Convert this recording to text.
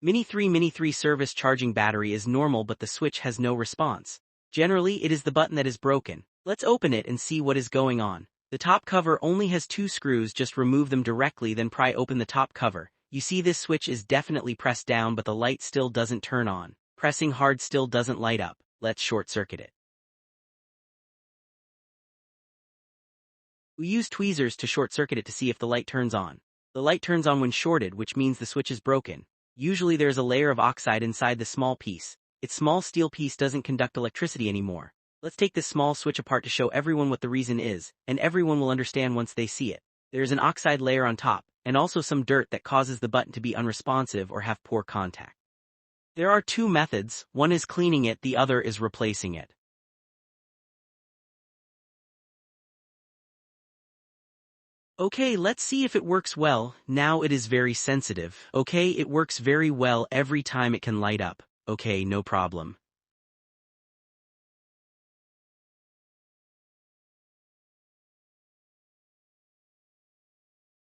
Mini 3 service charging battery is normal, but the switch has no response. Generally, it is the button that is broken. Let's open it and see what is going on. The top cover only has 2 screws, just remove them directly, then pry open the top cover. You see this switch is definitely pressed down, but the light still doesn't turn on. Pressing hard still doesn't light up. Let's short circuit it. We use tweezers to short circuit it to see if the light turns on. The light turns on when shorted, which means the switch is broken. Usually there's a layer of oxide inside the small piece. Its small steel piece doesn't conduct electricity anymore. Let's take this small switch apart to show everyone what the reason is, and everyone will understand once they see it. There's an oxide layer on top, and also some dirt that causes the button to be unresponsive or have poor contact. There are 2 methods, one is cleaning it, the other is replacing it. Okay, let's see if it works well. Now it is very sensitive. Okay, it works very well every time, it can light up. Okay, no problem.